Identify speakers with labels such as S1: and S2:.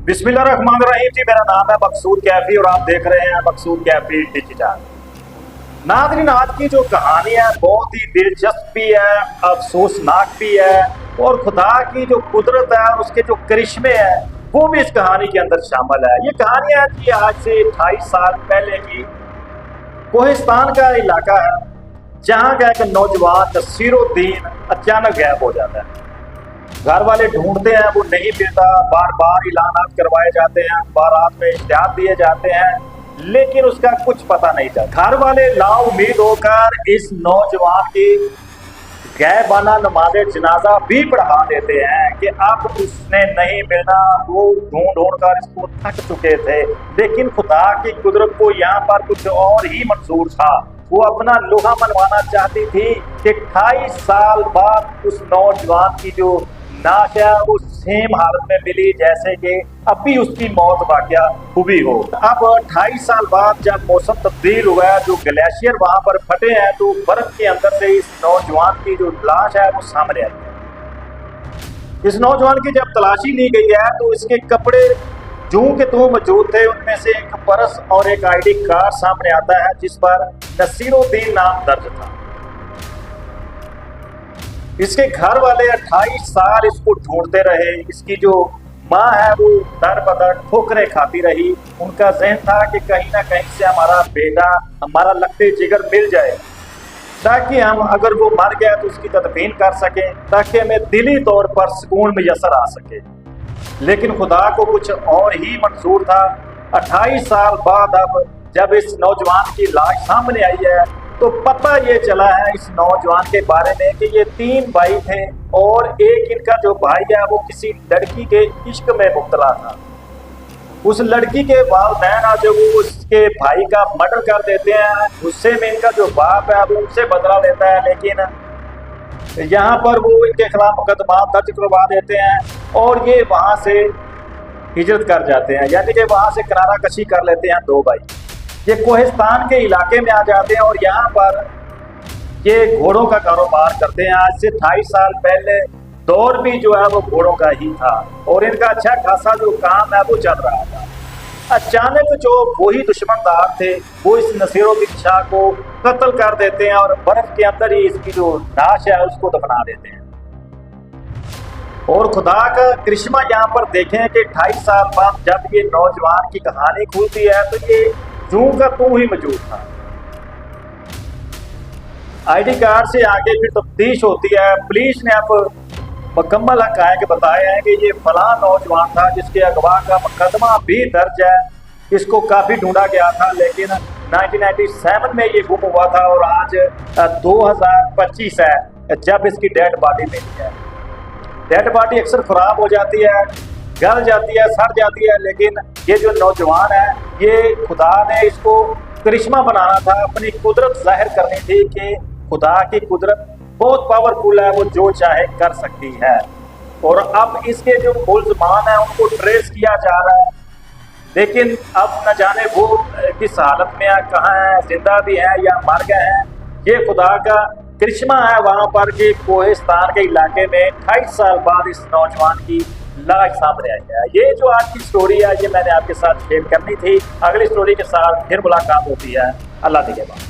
S1: बिस्मिल्लाहिर्रहमानिर्रहीम जी, मेरा नाम है मकसूद कैफी और आप देख रहे हैं मकसूद कैफी डिजिटल। नाज़रीन, आज की जो कहानी है बहुत ही दिलचस्प भी है, अफसोसनाक भी है और खुदा की जो कुदरत है उसके जो करिश्मे है वो भी इस कहानी के अंदर शामिल है। ये कहानी है कि आज से 28 साल पहले की कोहिस्तान का इलाका है जहाँ का एक नौजवान नसीरुद्दीन अचानक गायब हो जाता है। घर वाले ढूंढते हैं, वो नहीं मिलता, बार बार इलानात करवाए जाते हैं, अखबारात में इश्तिहार दिए जाते हैं, लेकिन उसका कुछ पता नहीं चलता। घर वाले लाउम्मीद होकर इस नौजवान की गैबाना नमाज़े जनाजा भी पढ़ा देते हैं कि अब उसने नहीं मिलना। वो ढूंढ ढूंढ कर इसको थक चुके थे, लेकिन खुदा की कुदरत को यहाँ पर कुछ और ही मंजूर था। वो अपना लोहा मनवाना चाहती थी कि 28 साल बाद उस नौजवान की जो नाश है वो सेम हालत में मिली जैसे कि अभी उसकी मौत वाक़या हुई हो। अब 28 साल बाद जब मौसम तब्दील हुआ है, जो ग्लेशियर वहां पर फटे हैं, तो बर्फ के अंदर से इस नौजवान की जो लाश है वो सामने आई है। इस नौजवान की जब तलाशी ली गई है तो इसके कपड़े जूं के तूं मौजूद थे। उनमें से एक पर्स और एक ID कार्ड सामने आता है जिस पर नसीरुद्दीन नाम दर्ज था। इसके घर वाले 28 साल इसको ढूंढते रहे। इसकी जो माँ है वो दर बदर ठोकरें खाती रही। उनका जहन था कि कहीं ना कहीं से हमारा बेटा, हमारा लकते जिगर मिल जाए ताकि हम, अगर वो मर गया तो उसकी तदफीन कर सकें, ताकि हमें दिली तौर पर सुकून मुयसर आ सके। लेकिन खुदा को कुछ और ही मंजूर था। 28 साल बाद अब जब इस नौजवान की लाश सामने आई है तो पता ये चला है इस नौजवान के बारे में कि ये 3 भाई थे और एक इनका जो भाई है वो किसी लड़की के इश्क में मुब्तला था। उस लड़की के वालिदैन जो वो उसके भाई का मर्डर कर देते हैं, गुस्से में इनका जो बाप है वो उनसे बदला लेता है, लेकिन यहाँ पर वो इनके खिलाफ मुकदमा दर्ज करवा देते हैं और ये वहाँ से हिजरत कर जाते हैं, यानी कि वहाँ से किनारा कशी कर लेते हैं 2 भाई। ये कोहिस्तान के इलाके में आ जाते हैं और यहाँ पर ये घोड़ों का कारोबार करते हैं। आज से 28 साल पहले दौर भी जो है वो घोड़ों का ही था और इनका अच्छा खासा जो काम है वो चल रहा था। अचानक जो वही दुश्मनदार थे वो इस नसीरुद्दीन शाह को कत्ल कर देते हैं और बर्फ के अंदर ही इसकी जो लाश है उसको दफना देते हैं। और खुदा का करिश्मा यहाँ पर देखें कि 28 साल बाद जब ये नौजवान की कहानी खुलती है तो ये जूं का तू ही मौजूद था। ID कार्ड से आगे फिर तफ्तीश होती है। पुलिस ने अब मुकम्मल हक़ाइक़ बताए हैं कि ये फलां नौजवान था जिसके अगवा का मुकदमा भी दर्ज है। इसको काफ़ी ढूंढा गया था, लेकिन 1997 में ये गुम हुआ था और आज 2025 है जब इसकी डेड बॉडी मिली है। डेड बॉडी अक्सर ख़राब हो जाती है, गल जाती है, सड़ जाती है, लेकिन ये जो नौजवान है ये खुदा ने इसको करिश्मा बनाना था, अपनी कुदरत जाहिर करनी थी कि खुदा की कुदरत बहुत पावरफुल है, वो जो चाहे कर सकती है। और अब इसके जो मुल्ज़मान हैं उनको ट्रेस किया जा रहा है, लेकिन अब न जाने वो किस हालत में है, कहाँ है, जिंदा भी है या मर गए हैं। ये खुदा का करिश्मा है वहाँ पर कि कोहिस्तान के इलाके में 28 साल बाद इस नौजवान की लाश सामने आई है। ये जो आज की स्टोरी है ये मैंने आपके साथ शेयर करनी थी। अगली स्टोरी के साथ फिर मुलाकात होती है। अल्लाह निगहबान।